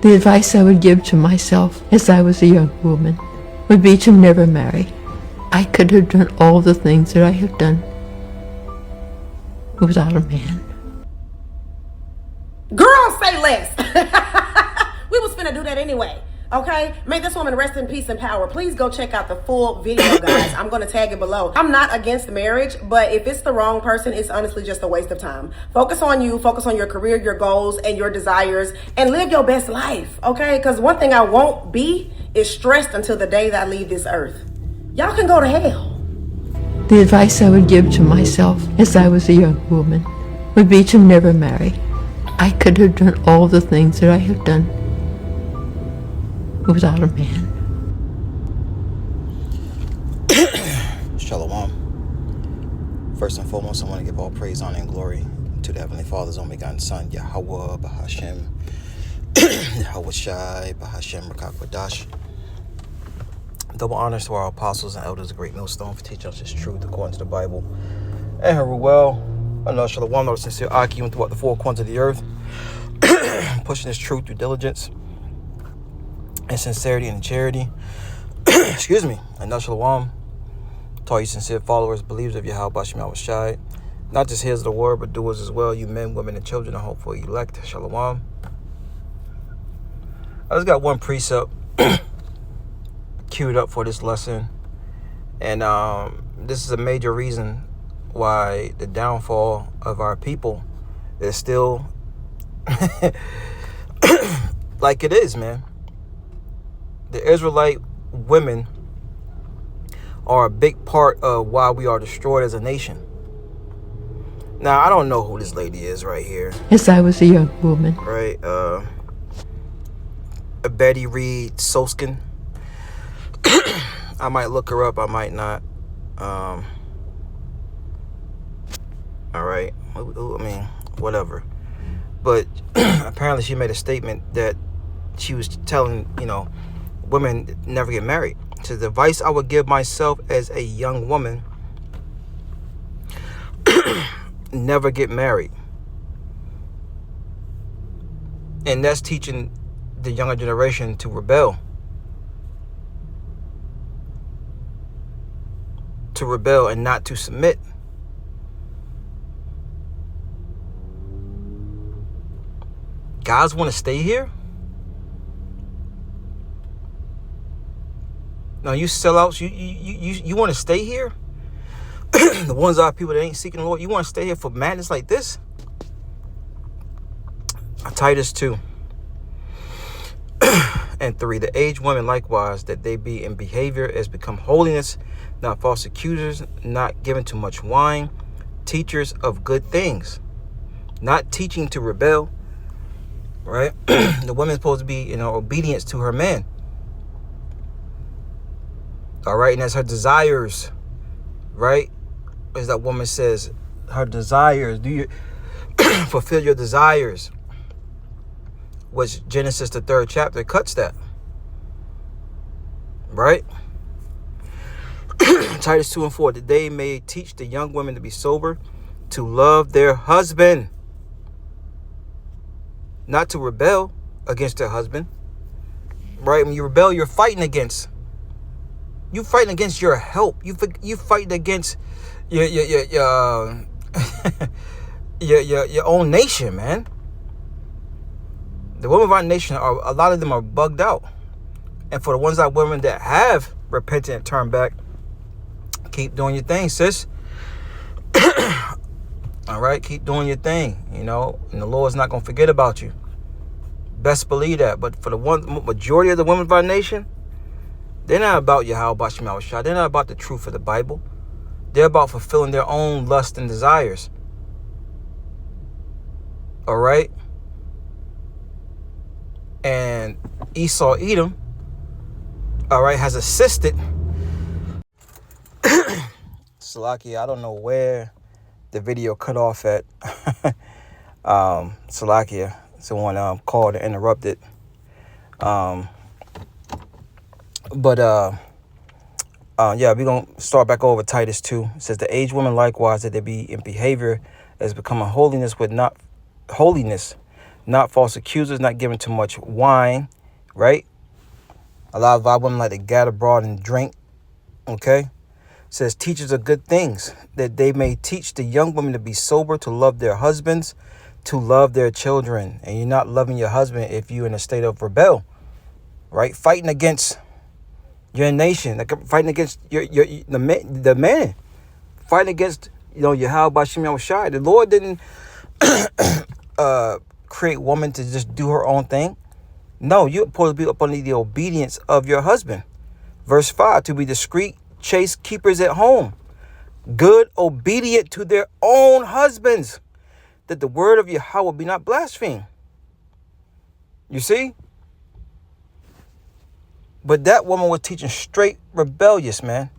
The advice I would give to myself as I was a young woman would be to never marry. I could have done all the things that I have done without a man. Girl, say less. We was finna do that anyway. Okay, may this woman rest in peace and power. Please go check out the full video, guys. I'm going to tag it below. I'm not against marriage, but if it's the wrong person, it's honestly just a waste of time. Focus on you, focus on your career, your goals, and your desires, and live your best life, okay? Because one thing I won't be is stressed until the day that I leave this earth. Y'all can go to hell. The advice I would give to myself as I was a young woman would be to never marry. I could have done all the things that I have done without a man. Shalom. First and foremost, I want to give all praise, honor, and glory to the Heavenly Father's only begotten Son, Yahweh, Bahashem, Yahweh Shai, Bahashem, Rakakwadash. Double honors to our apostles and elders of Great Millstone for teaching us this truth according to the Bible. And Haruel, another Shalom, our sincere Akim throughout the four corners of the earth, pushing this truth through diligence and sincerity and charity. Excuse me. And Shalom to all you sincere followers, believers of Yahweh Bashim Shai. Not just hearers of the word, but doers as well. You men, women, and children are hopefully elect. Shalom. I just got one precept queued up for this lesson. And this is a major reason why the downfall of our people is still like it is, man. The Israelite women are a big part of why we are destroyed as a nation. Now, I don't know who this lady is right here. As I was a young woman. Right, Betty Reed Soskin. I might look her up, I might not. All right, I mean, whatever. But apparently she made a statement that she was telling, women never get married. So the advice I would give myself as a young woman, never get married. And that's teaching the younger generation to rebel. To rebel and not to submit. Guys want to stay here? Now you sellouts, you want to stay here? The ones are people that ain't seeking the Lord. You want to stay here for madness like this? Titus 2 and 3. The aged women likewise, that they be in behavior as become holiness, not false accusers, not given to much wine, teachers of good things, not teaching to rebel. Right? The woman's supposed to be, obedience to her man. All right, and that's her desires, right? As that woman says, her desires. Do you fulfill your desires? Which Genesis, the 3rd chapter, cuts that. Right? Titus 2 and 4, that they may teach the young women to be sober, to love their husband, not to rebel against their husband. Right? When you rebel, you're fighting against. You fighting against your help. You fighting against your your own nation, man. The women of our nation a lot of them are bugged out. And for the ones that women that have repented and turned back, keep doing your thing, sis. All right, keep doing your thing, and the Lord's not gonna forget about you. Best believe that. But for the majority of the women of our nation, they're not about Yahweh Bashim Shai. They're not about the truth of the Bible. They're about fulfilling their own lusts and desires. All right? And Esau, Edom, all right, has assisted. Salakia, I don't know where the video cut off at. Salakia, someone called and interrupted. Yeah, we're going to start back over Titus 2. It says, the aged women likewise, that they be in behavior as becoming holiness, not false accusers, not giving too much wine, right? A lot of our women like to gather abroad and drink, okay? Says teachers of good things, that they may teach the young women to be sober, to love their husbands, to love their children. And you're not loving your husband if you're in a state of rebel, right? Fighting against your nation, like fighting against the man, fighting against, Yahweh Bashim Yahushai. The Lord didn't create woman to just do her own thing. No, you're supposed to be up under the obedience of your husband. Verse 5, to be discreet, chaste keepers at home, good, obedient to their own husbands, that the word of Yahweh be not blasphemed. You see? But that woman was teaching straight rebellious, man.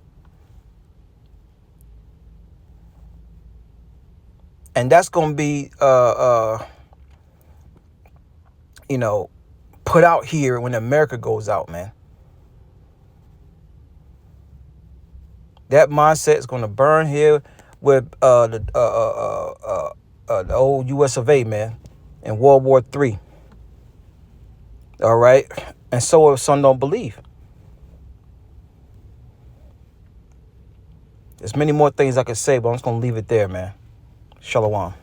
And that's going to be, put out here when America goes out, man. That mindset is going to burn here with the old U.S. of A., man, in World War III. All right? And so if some don't believe. There's many more things I could say, but I'm just going to leave it there, man. Shalom.